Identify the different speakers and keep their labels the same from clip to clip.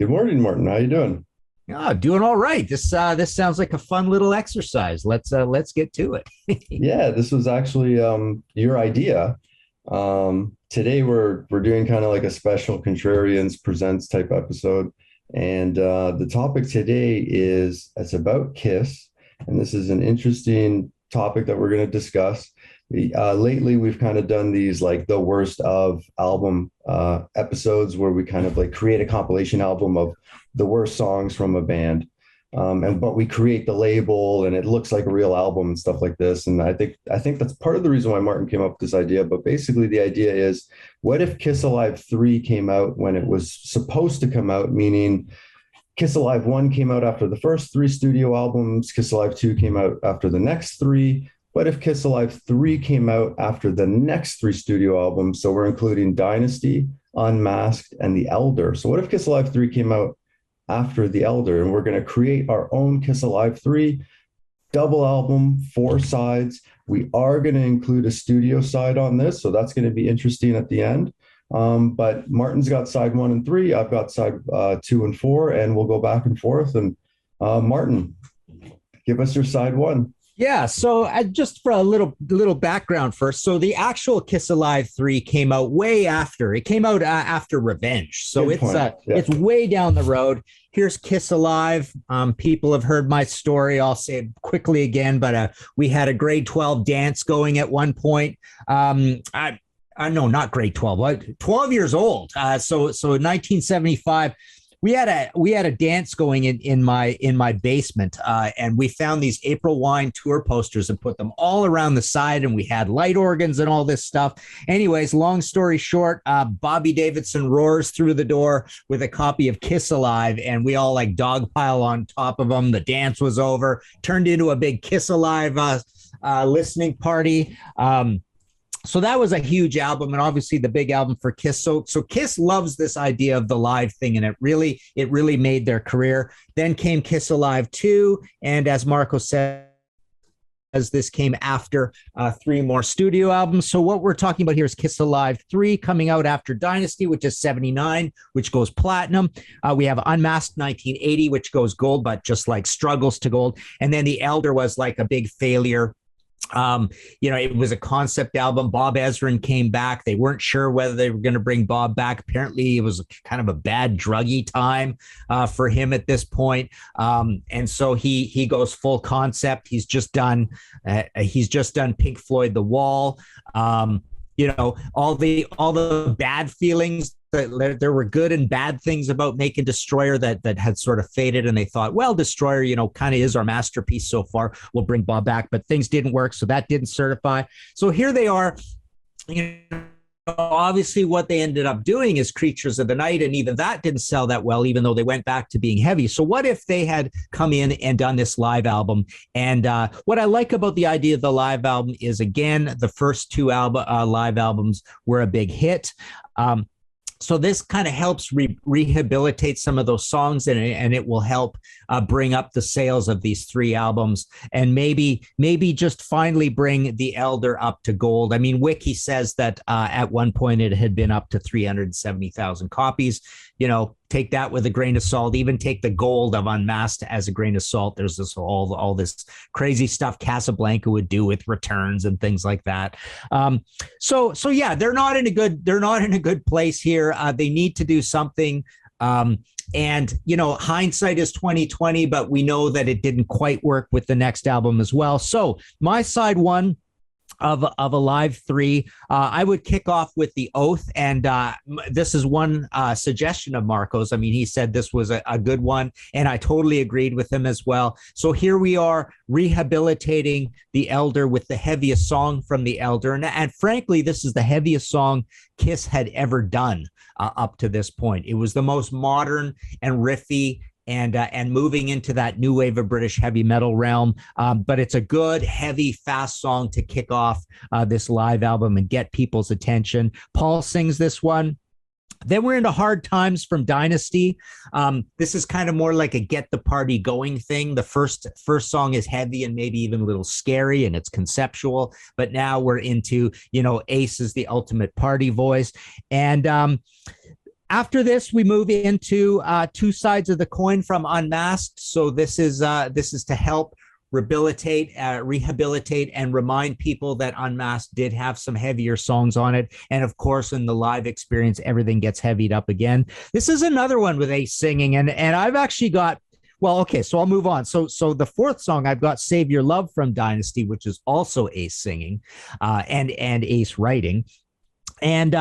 Speaker 1: Good morning, Martin. How you doing?
Speaker 2: Doing all right. This sounds like a fun little exercise. Let's get to it.
Speaker 1: Yeah, this was actually your idea. Today we're doing kind of like a special Contrarians Presents type episode, and the topic today is it's about Kiss, and this is an interesting topic that we're going to discuss. Lately, we've kind of done these like the worst of album episodes where we kind of like create a compilation album of the worst songs from a band. And but we create the label and it looks like a real album and stuff like this. And I think that's part of the reason why Martin came up with this idea. But basically the idea is what if Kiss Alive 3 came out when it was supposed to come out, meaning Kiss Alive 1 came out after the first three studio albums, Kiss Alive 2 came out after the next three. What if Kiss Alive 3 came out after the next three studio albums? So we're including Dynasty, Unmasked, and The Elder. So what if Kiss Alive 3 came out after The Elder? And we're going to create our own Kiss Alive 3 double album, four sides. We are going to include a studio side on this. So that's going to be interesting at the end. But Martin's got side one and three. I've got side two and four, and we'll go back and forth. And Martin, give us your side one.
Speaker 2: Yeah, so just for a little background first. So the actual Kiss Alive 3 came out way after. It came out after Revenge. So
Speaker 1: Good point. Yeah.
Speaker 2: it's way down the road. Here's Kiss Alive. People have heard my story. I'll say it quickly again, but we had a grade 12 dance going at one point. I know, not grade 12, 12 years old. So in 1975, we had a dance going in my basement, and we found these April Wine tour posters and put them all around the side, and we had light organs and all this stuff. Anyways, long story short, Bobby Davidson roars through the door with a copy of Kiss Alive, and we all like dogpile on top of him. The dance was over, turned into a big Kiss Alive listening party. So that was a huge album, and obviously the big album for Kiss. So Kiss loves this idea of the live thing, and it really made their career. Then came Kiss Alive 2, and as Marco said, as this came after three more studio albums. So what we're talking about here is Kiss Alive 3 coming out after Dynasty, which is 79, which goes platinum. We have Unmasked 1980, which goes gold, but just like struggles to gold. And then The Elder was like a big failure. It was a concept album. Bob Ezrin came back. They weren't sure whether they were going to bring Bob back. Apparently, it was kind of a bad druggy time for him at this point. And so he goes full concept. He's just done Pink Floyd, The Wall. All the bad feelings. There were good and bad things about Making Destroyer that had sort of faded, and they thought, well, Destroyer, kind of is our masterpiece so far. We'll bring Bob back, but things didn't work, so that didn't certify. So here they are. Obviously, what they ended up doing is Creatures of the Night, and even that didn't sell that well, even though they went back to being heavy. So what if they had come in and done this live album? And what I like about the idea of the live album is, again, the first two live albums were a big hit. So this kind of helps rehabilitate some of those songs, and it will help bring up the sales of these three albums, and maybe just finally bring The Elder up to gold. I mean, Wiki says that at one point it had been up to 370,000 copies. Take that with a grain of salt. Even take the gold of Unmasked as a grain of salt. There's all this crazy stuff Casablanca would do with returns and things like that. So yeah, they're not in a good place here. They need to do something. And hindsight is 2020, but we know that it didn't quite work with the next album as well. So my side one of Alive 3, I would kick off with The Oath, and this is one suggestion of Marco's. I mean, he said this was a good one, and I totally agreed with him as well. So here we are rehabilitating The Elder with the heaviest song from The Elder, and frankly, this is the heaviest song Kiss had ever done up to this point. It was the most modern and riffy and moving into that new wave of British heavy metal realm. But it's a good, heavy, fast song to kick off this live album and get people's attention. Paul sings this one. Then we're into Hard Times from Dynasty. This is kind of more like a get the party going thing. The first song is heavy and maybe even a little scary, and it's conceptual. But now we're into, Ace is the ultimate party voice. And After this, we move into Two Sides of the Coin from Unmasked. So this is to help rehabilitate, and remind people that Unmasked did have some heavier songs on it. And of course, in the live experience, everything gets heavied up again. This is another one with Ace singing, and I've actually got. Well, okay, so I'll move on. So the fourth song I've got "Save Your Love" from Dynasty, which is also Ace singing, and Ace writing, and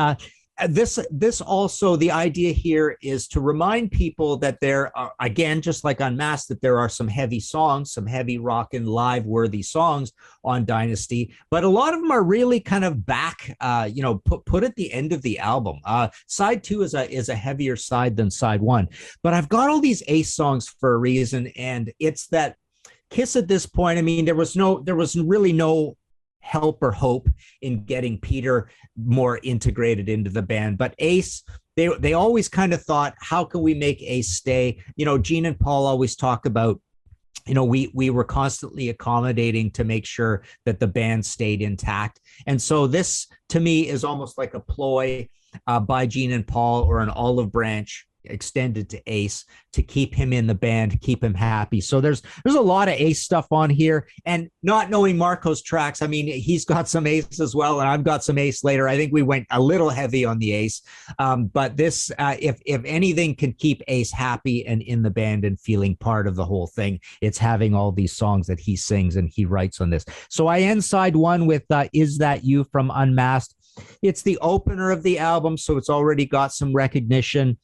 Speaker 2: this also, the idea here is to remind people that there are, again, just like Unmasked, that there are some heavy songs, some heavy rock and live worthy songs on Dynasty, but a lot of them are really kind of back, put at the end of the album. Side 2 is a heavier side than side 1, but I've got all these Ace songs for a reason, and it's that Kiss at this point. I mean, there was really no help or hope in getting Peter more integrated into the band. But Ace, they always kind of thought, how can we make Ace stay? Gene and Paul always talk about, we were constantly accommodating to make sure that the band stayed intact. And so this, to me, is almost like a ploy by Gene and Paul, or an olive branch extended to Ace, to keep him in the band, keep him happy. So there's a lot of Ace stuff on here, and not knowing Marco's tracks, I mean, he's got some Ace as well, and I've got some Ace later. I think we went a little heavy on the Ace, but this, if anything can keep Ace happy and in the band and feeling part of the whole thing, it's having all these songs that he sings and he writes on this. So I end side 1 with "Is That You" from Unmasked. It's the opener of the album, so it's already got some recognition.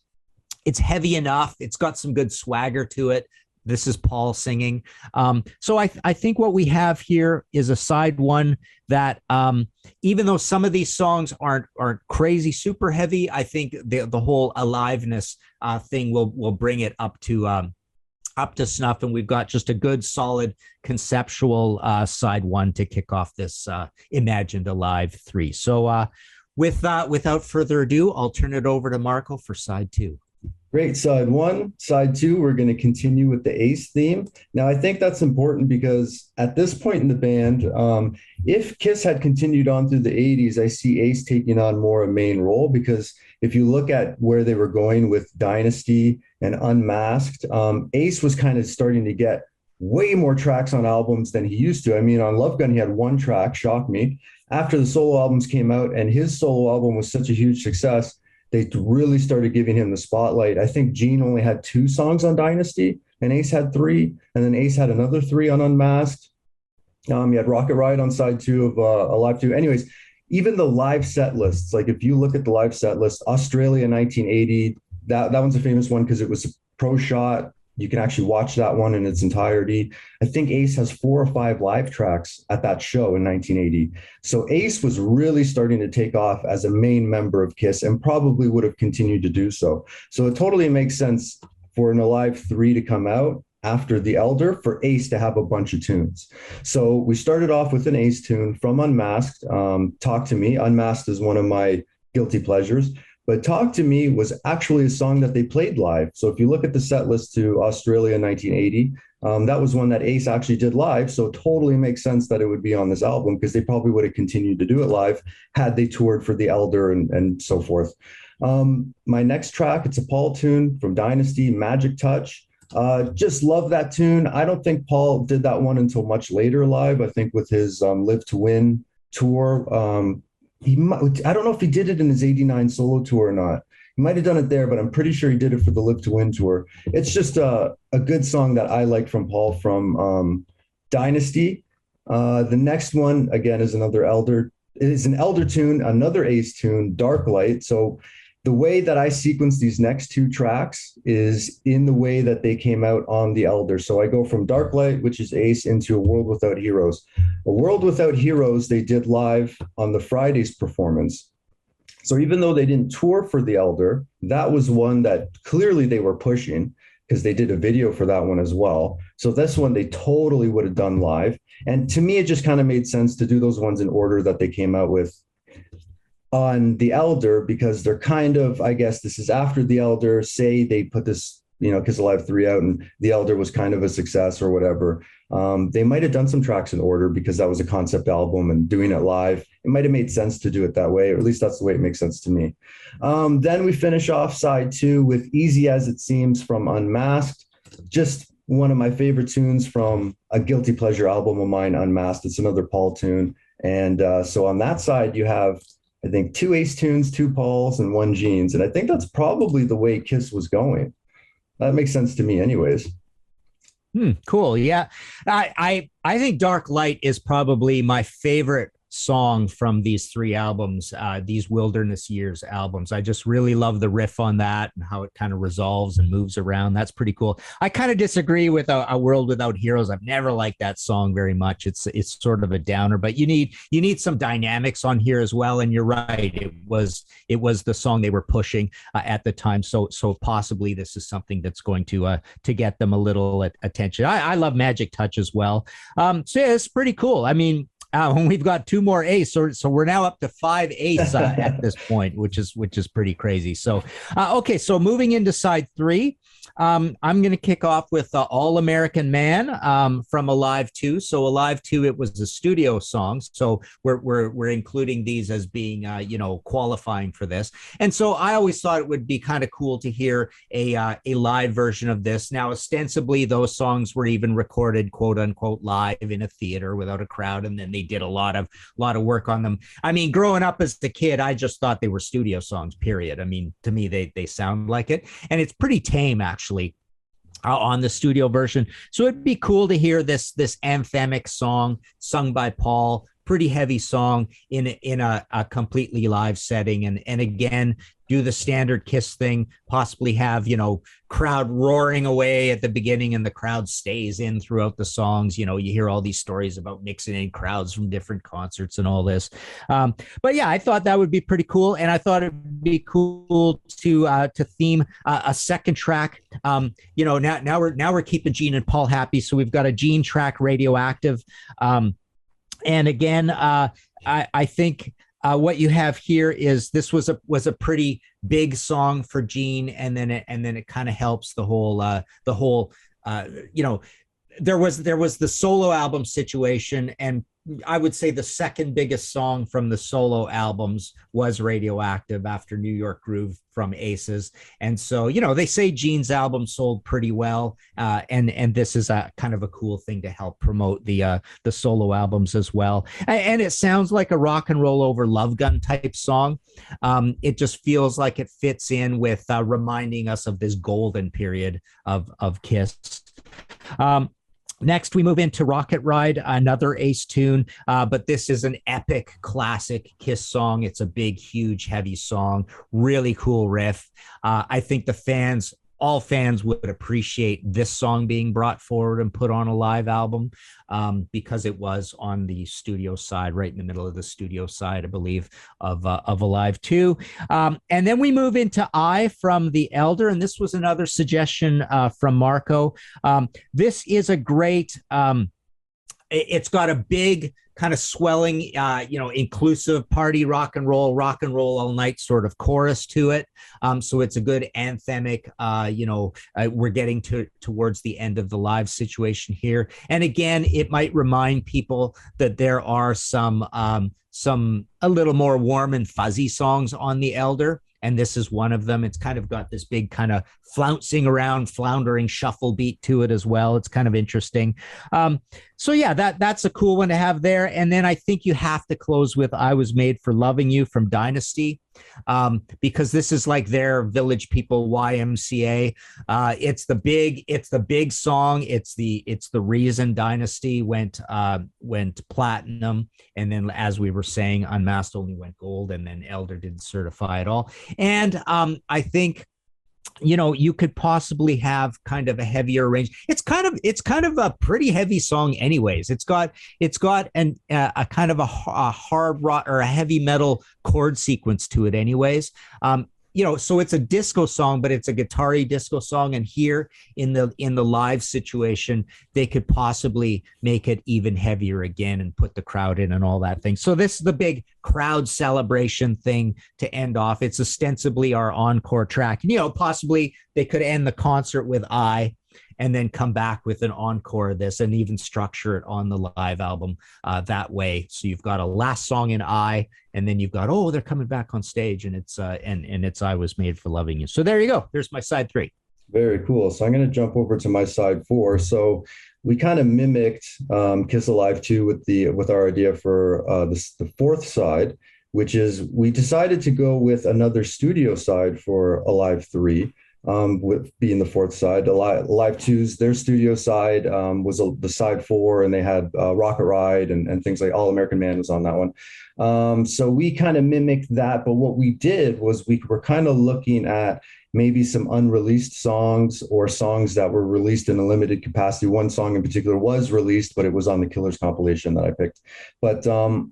Speaker 2: It's heavy enough. It's got some good swagger to it. This is Paul singing. So I think what we have here is a side 1 that, even though some of these songs aren't crazy super heavy, I think the whole aliveness thing will bring it up to snuff. And we've got just a good, solid, conceptual side 1 to kick off this Imagined Alive 3. So without further ado, I'll turn it over to Marco for side 2.
Speaker 1: Great. Side 1, side 2, we're going to continue with the Ace theme. Now, I think that's important because at this point in the band, if Kiss had continued on through the 80s, I see Ace taking on more a main role, because if you look at where they were going with Dynasty and Unmasked, Ace was kind of starting to get way more tracks on albums than he used to. I mean, on Love Gun, he had 1 track, Shock Me. After the solo albums came out and his solo album was such a huge success, they really started giving him the spotlight. I think Gene only had 2 songs on Dynasty, and Ace had 3, and then Ace had another 3 on Unmasked. He had Rocket Ride on side 2 of Alive 2. Anyways, even the live set lists, like if you look at the live set list, Australia 1980, that one's a famous one because it was a pro shot. You can actually watch that one in its entirety. I think Ace has 4 or 5 live tracks at that show in 1980. So Ace was really starting to take off as a main member of Kiss, and probably would have continued to do so. So it totally makes sense for an Alive 3 to come out after The Elder, for Ace to have a bunch of tunes. So we started off with an Ace tune from Unmasked, Talk to Me. Unmasked is one of my guilty pleasures. But Talk to Me was actually a song that they played live. So if you look at the set list to Australia 1980, that was one that Ace actually did live. So it totally makes sense that it would be on this album, because they probably would have continued to do it live had they toured for The Elder and so forth. My next track, it's a Paul tune from Dynasty, Magic Touch. Just love that tune. I don't think Paul did that one until much later live. I think with his Live to Win tour, I don't know if he did it in his 89 solo tour or not. He might have done it there, but I'm pretty sure he did it for the Live to Win tour. It's just a good song that I like from Paul from Dynasty. The next one, again, is another Elder. It is an Elder tune, another Ace tune, Dark Light. So the way that I sequence these next 2 tracks is in the way that they came out on The Elder. So I go from Dark Light, which is Ace, into A World Without Heroes. A World Without Heroes, they did live on the Friday's performance. So even though they didn't tour for The Elder, that was one that clearly they were pushing, because they did a video for that one as well. So this one they totally would have done live. And to me, it just kind of made sense to do those ones in order that they came out with on The Elder, because they're kind of, I guess this is after The Elder. Say they put this Kiss Alive 3 out and The Elder was kind of a success or whatever. They might have done some tracks in order because that was a concept album and doing it live. It might have made sense to do it that way, or at least that's the way it makes sense to me. Then we finish off side 2 with Easy As It Seems from Unmasked. Just one of my favorite tunes from a guilty pleasure album of mine, Unmasked. It's another Paul tune. And so on that side, you have, I think, 2 Ace tunes, 2 Pauls, and 1 Gene's. And I think that's probably the way Kiss was going. That makes sense to me anyways.
Speaker 2: Cool. Yeah. I think Dark Light is probably my favorite song from these 3 albums, these Wilderness Years albums. I just really love the riff on that and how it kind of resolves and moves around. That's pretty cool. I kind of disagree with a World Without Heroes. I've never liked that song very much. It's sort of a downer, but you need some dynamics on here as well. And you're right, it was the song they were pushing at the time. So possibly this is something that's going to get them a little attention. I love Magic Touch as well. So yeah, it's pretty cool. I mean, when we've got 2 more Ace, so we're now up to 5 Ace at this point, which is pretty crazy. So, okay, so moving into side 3, I'm going to kick off with All American Man from Alive 2. So Alive 2, it was a studio song. So we're including these as being, qualifying for this. And so I always thought it would be kind of cool to hear a live version of this. Now, ostensibly, those songs were even recorded, quote unquote, live in a theater without a crowd. And then they did a lot of work on them. I mean, growing up as a kid, I just thought they were studio songs, period. I mean, to me, they sound like it. And it's pretty tame, actually, on the studio version. So it'd be cool to hear this anthemic song sung by Paul, pretty heavy song in a completely live setting. And again, do the standard Kiss thing, possibly have, crowd roaring away at the beginning and the crowd stays in throughout the songs. You hear all these stories about mixing in crowds from different concerts and all this. But yeah, I thought that would be pretty cool. And I thought it'd be cool to theme a second track. Now we're keeping Gene and Paul happy. So we've got a Gene track, Radioactive. And again, I think what you have here is this was a pretty big song for Gene, and then it kind of helps the whole there was the solo album situation, and I would say the second biggest song from the solo albums was Radioactive after New York Groove from Aces. And so, they say Gene's album sold pretty well. And this is a kind of a cool thing to help promote the solo albums as well. And it sounds like a rock and roll over Love Gun type song. It just feels like it fits in with reminding us of this golden period of Kiss. Next, we move into Rocket Ride, another Ace tune, but this is an epic classic Kiss song. It's a big, huge, heavy song, really cool riff. I think all fans would appreciate this song being brought forward and put on a live album because it was on the studio side, right in the middle of the studio side, I believe, of Alive 2. And then we move into I from The Elder, and this was another suggestion from Marco. This is a great, it's got a big kind of swelling, inclusive party rock and roll all night sort of chorus to it. So it's a good anthemic, we're getting towards the end of the live situation here. And again, it might remind people that there are some a little more warm and fuzzy songs on The Elder. And this is one of them. It's kind of got this big kind of flouncing around, floundering shuffle beat to it as well. It's kind of interesting. So yeah, that's a cool one to have there. And then I think you have to close with I Was Made for Loving You from Dynasty, because this is like their Village People YMCA. It's the big song. It's the reason Dynasty went platinum. And then, as we were saying, Unmasked only went gold, and then Elder didn't certify at all. And I think, you could possibly have kind of a heavier range. It's kind of a pretty heavy song anyways. It's got a kind of a hard rock or a heavy metal chord sequence to it anyways. so it's a disco song, but it's a guitar-y disco song. And here in the live situation, they could possibly make it even heavier again and put the crowd in and all that thing. So this is the big crowd celebration thing to end off. It's ostensibly our encore track. Possibly they could end the concert with and then come back with an encore of this and even structure it on the live album that way. So you've got a last song in and then you've got, they're coming back on stage, and it's I Was Made for Loving You. So there you go. There's my side 3.
Speaker 1: Very cool. So I'm going to jump over to my side 4. So we kind of mimicked Kiss Alive 2 with our idea for the fourth side, which is we decided to go with another studio side for Alive 3. With being the fourth side. Alive 2's, their studio side was the side 4, and they had Rocket Ride and things like All American Man was on that one. So we kind of mimicked that, but what we did was we were kind of looking at maybe some unreleased songs or songs that were released in a limited capacity. One song in particular was released, but it was on the Killers compilation that I picked. But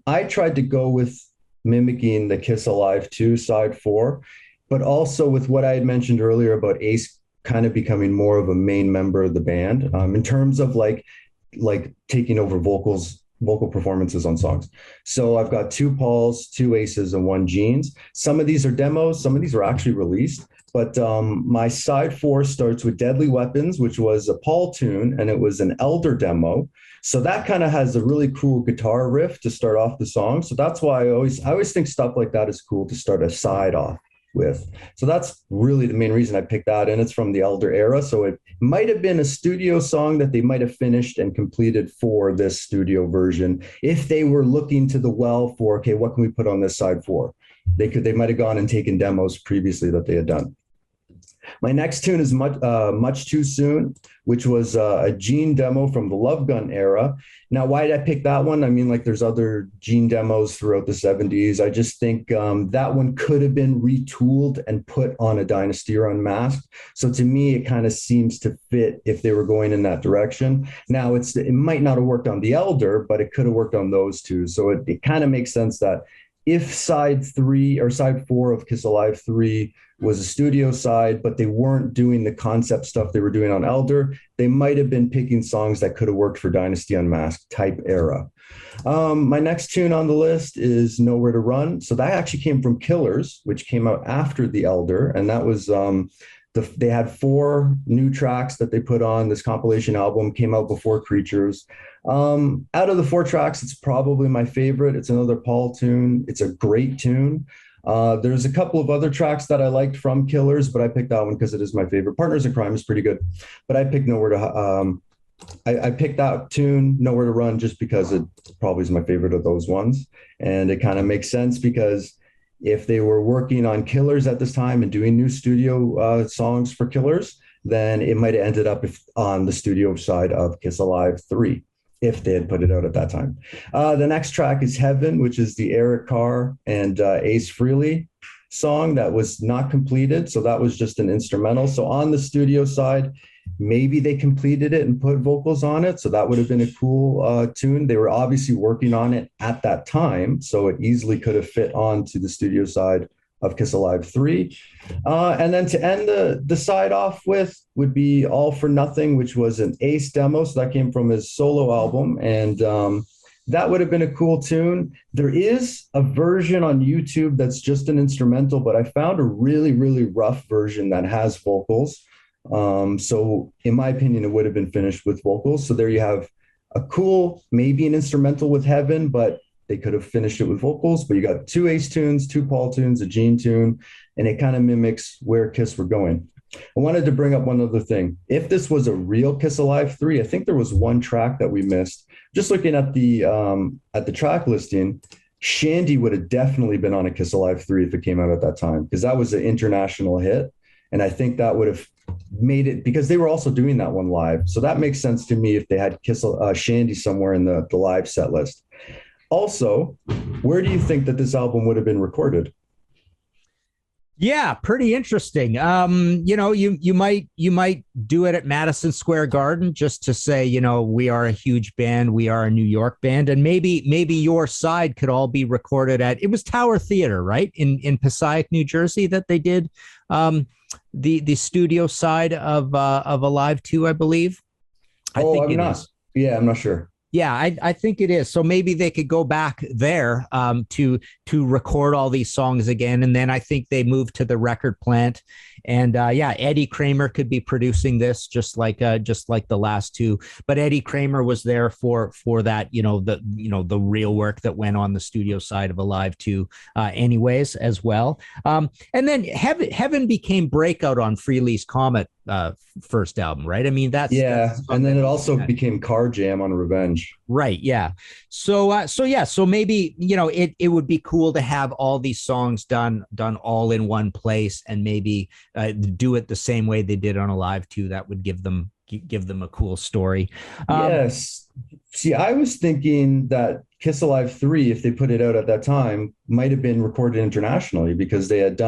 Speaker 1: I tried to go with mimicking the Kiss Alive 2 side 4, but also with what I had mentioned earlier about Ace kind of becoming more of a main member of the band in terms of like taking over vocal performances on songs. So I've got 2 Pauls, 2 Aces, and 1 Gene's. Some of these are demos, some of these are actually released. But my side 4 starts with Deadly Weapons, which was a Paul tune, and it was an Elder demo. So that kind of has a really cool guitar riff to start off the song. So that's why I always think stuff like that is cool to start a side off with. So that's really the main reason I picked that, and it's from the Elder era. So it might have been a studio song that they might have finished and completed for this studio version. If they were looking to the well for, okay, what can we put on this side 4? They might have gone and taken demos previously that they had done. My next tune is Much Too Soon, which was a Gene demo from the Love Gun era. Now, why did I pick that one? I mean, like there's other Gene demos throughout the 70s. I just think that one could have been retooled and put on a Dynasty or Unmasked. So to me, it kind of seems to fit if they were going in that direction. Now, it might not have worked on The Elder, but it could have worked on those two. So it kind of makes sense that if side 3 or side 4 of Kiss Alive 3 was a studio side, but they weren't doing the concept stuff they were doing on Elder, they might have been picking songs that could have worked for Dynasty Unmasked type era. My next tune on the list is Nowhere to Run. So that actually came from Killers, which came out after The Elder. And that was, they had 4 new tracks that they put on this compilation album, came out before Creatures. Out of the 4 tracks, it's probably my favorite. It's another Paul tune. It's a great tune. There's a couple of other tracks that I liked from Killers, but I picked that one because it is my favorite. Partners in Crime is pretty good, but I picked I picked that tune, Nowhere to Run, just because it probably is my favorite of those ones. And it kind of makes sense because if they were working on Killers at this time and doing new studio songs for Killers, then it might have ended up on the studio side of Kiss Alive 3. If they had put it out at that time. The next track is Heaven, which is the Eric Carr and Ace Frehley song that was not completed. So that was just an instrumental. So on the studio side, maybe they completed it and put vocals on it. So that would have been a cool tune. They were obviously working on it at that time. So it easily could have fit onto the studio side of Kiss Alive 3. And then to end the side off with would be All for Nothing, which was an Ace demo. So that came from his solo album. And that would have been a cool tune. There is a version on YouTube that's just an instrumental, but I found a really, really rough version that has vocals. So in my opinion, it would have been finished with vocals. So there you have a cool, maybe an instrumental with Heaven, but they could have finished it with vocals. But you got 2 Ace tunes, 2 Paul tunes, a Gene tune, and it kind of mimics where Kiss were going. I wanted to bring up one other thing. If this was a real Kiss Alive 3, I think there was one track that we missed. Just looking at the track listing, Shandy would have definitely been on a Kiss Alive 3 if it came out at that time, because that was an international hit. And I think that would have made it, because they were also doing that one live. So that makes sense to me if they had Shandy somewhere in the live set list. Also, where do you think that this album would have been recorded?
Speaker 2: Yeah, pretty interesting. You might do it at Madison Square Garden just to say, we are a huge band, we are a New York band, and maybe your side could all be recorded at, it was Tower Theater, right? In Passaic, New Jersey, that they did um the studio side of Alive 2, I believe. I
Speaker 1: Oh,
Speaker 2: think
Speaker 1: I'm
Speaker 2: it
Speaker 1: not.
Speaker 2: is.
Speaker 1: Yeah, I'm not sure.
Speaker 2: Yeah, I think it is. So maybe they could go back there to record all these songs again, and then I think they moved to the record plant, and yeah, Eddie Kramer could be producing this just like the last two. But Eddie Kramer was there for that, the real work that went on the studio side of Alive 2, anyways, as well. And then Heaven became breakout on Freely's Comet first album, right? I mean, that's
Speaker 1: Yeah,
Speaker 2: a song
Speaker 1: and then
Speaker 2: that
Speaker 1: it
Speaker 2: was
Speaker 1: also became Car Jam on Revenge.
Speaker 2: right, yeah. So maybe it would be cool to have all these songs done all in one place, and maybe do it the same way they did on Alive 2. That would give them a cool story. Um,
Speaker 1: Yes. See, I was thinking that Kiss Alive 3, if they put it out at that time, might have been recorded internationally because they had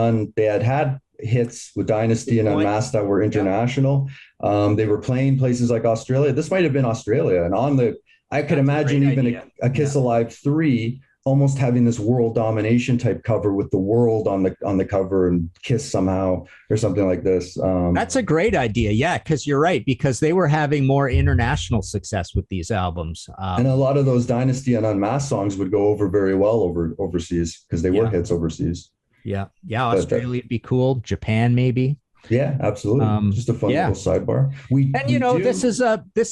Speaker 1: hits with Dynasty
Speaker 2: Good
Speaker 1: and
Speaker 2: point.
Speaker 1: Unmasked that were
Speaker 2: Yeah,
Speaker 1: international. They were playing places like Australia. This might have been Australia. And I could
Speaker 2: that's a
Speaker 1: imagine
Speaker 2: great
Speaker 1: even
Speaker 2: idea.
Speaker 1: a
Speaker 2: Yeah.
Speaker 1: Kiss Alive 3 almost having this world domination type cover with the world on the cover and Kiss somehow or something like this.
Speaker 2: That's a great idea. Yeah, because you're right, because they were having more international success with these albums.
Speaker 1: And a lot of those Dynasty and Unmasked songs would go over very well overseas because they were
Speaker 2: Yeah,
Speaker 1: hits overseas.
Speaker 2: yeah, yeah.
Speaker 1: But
Speaker 2: Australia would be cool. Japan, maybe.
Speaker 1: yeah, absolutely, just a fun little
Speaker 2: Yeah.
Speaker 1: sidebar. We
Speaker 2: And
Speaker 1: we
Speaker 2: this
Speaker 1: do.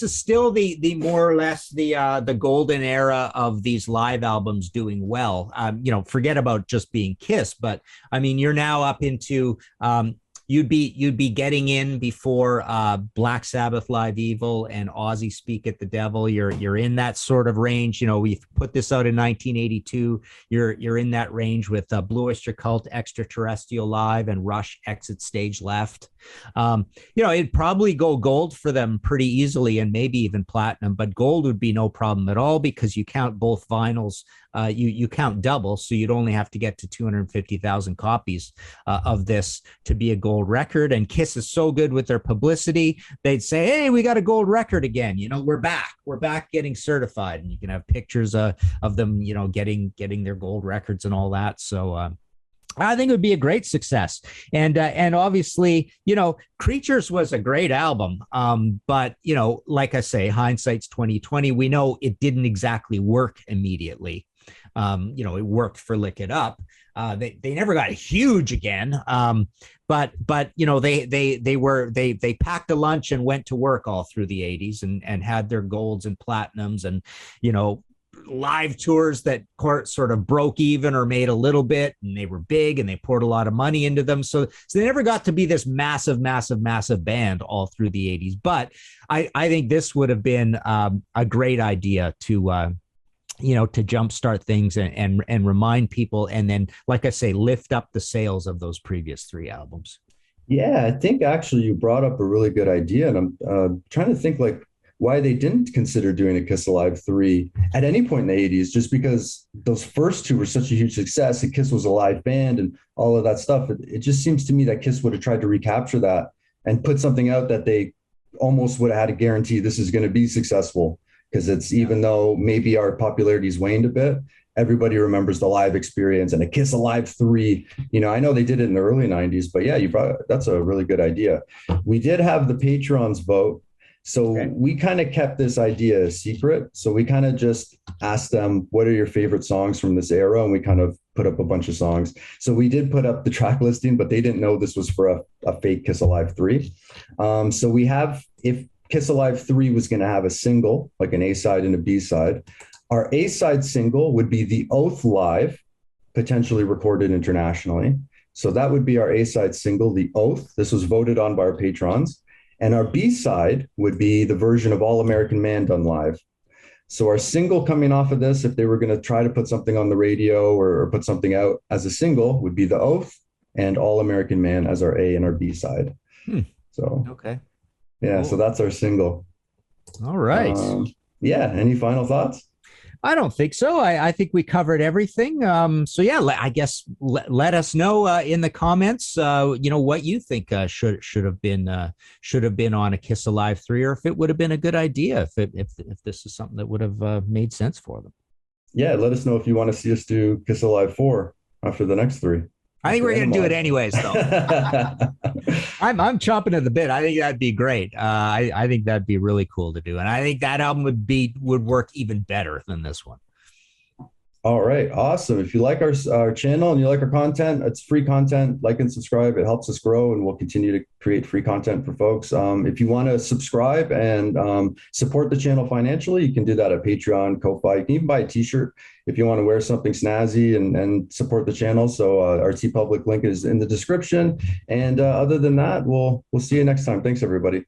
Speaker 2: is still the more or less the golden era of these live albums doing well. Forget about just being Kiss, but I mean, you're now up into you'd be getting in before Black Sabbath, Live Evil, and Ozzy Speak at the Devil. You're in that sort of range. We put this out in 1982. You're in that range with Blue Oyster Cult, Extraterrestrial Live, and Rush, Exit Stage Left. It'd probably go gold for them pretty easily, and maybe even platinum, but gold would be no problem at all because you count both vinyls. You count double, so you'd only have to get to 250,000 copies of this to be a gold record. And Kiss is so good with their publicity, they'd say, "Hey, we got a gold record again. We're back getting certified," and you can have pictures of them, getting their gold records and all that. So I think it would be a great success, and obviously, Creatures was a great album, but like I say, hindsight's 2020. We know it didn't exactly work immediately. It worked for Lick It Up. They never got huge again, but they packed a lunch and went to work all through the 80s and had their golds and platinums and you know live tours that sort of broke even or made a little bit, and they were big and they poured a lot of money into them. So they never got to be this massive, massive, massive band all through the 80s. But I think this would have been a great idea to jumpstart things and remind people, and then, like I say, lift up the sales of those previous three albums.
Speaker 1: Yeah, I think actually you brought up a really good idea, and I'm trying to think like why they didn't consider doing a Kiss Alive 3 at any point in the 80s, just because those first two were such a huge success and Kiss was a live band and all of that stuff. It just seems to me that Kiss would have tried to recapture that and put something out that they almost would have had a guarantee this is going to be successful. Because it's, even though maybe our popularity's waned a bit, everybody remembers the live experience, and a Kiss Alive 3. I know they did it in the early 90s, but yeah, that's a really good idea. We did have the patrons vote. So
Speaker 2: Okay.
Speaker 1: we kind of kept this idea a secret. So we kind of just asked them, what are your favorite songs from this era? And we kind of put up a bunch of songs. So we did put up the track listing, but they didn't know this was for a fake Kiss Alive 3. So we have, if Kiss Alive 3 was going to have a single, like an A side and a B side, our A side single would be The Oath Live, potentially recorded internationally. So that would be our A side single, The Oath. This was voted on by our patrons. And our B side would be the version of All American Man done live. So our single coming off of this, if they were going to try to put something on the radio or put something out as a single, would be The Oath and All American Man as our A and our B side. So
Speaker 2: Okay.
Speaker 1: yeah,
Speaker 2: Cool.
Speaker 1: so that's our single.
Speaker 2: All right.
Speaker 1: Yeah, any final thoughts?
Speaker 2: I don't think so. I think we covered everything. So yeah, I guess let us know in the comments, what you think should have been on A Kiss Alive 3, or if it would have been a good idea, if this is something that would have made sense for them.
Speaker 1: Yeah, let us know if you want to see us do Kiss Alive 4 after the next three.
Speaker 2: I think we're going to do it anyways, though. I'm chomping at the bit. I think that'd be great. I think that'd be really cool to do, and I think that album would work even better than this one.
Speaker 1: All right, awesome. If you like our channel and you like our content, it's free content. Like and subscribe. It helps us grow, and we'll continue to create free content for folks. If you want to subscribe and support the channel financially, you can do that at Patreon, Ko-Fi. You can even buy a T-shirt if you want to wear something snazzy and support the channel. So our TeePublic link is in the description. And other than that, we'll see you next time. Thanks, everybody.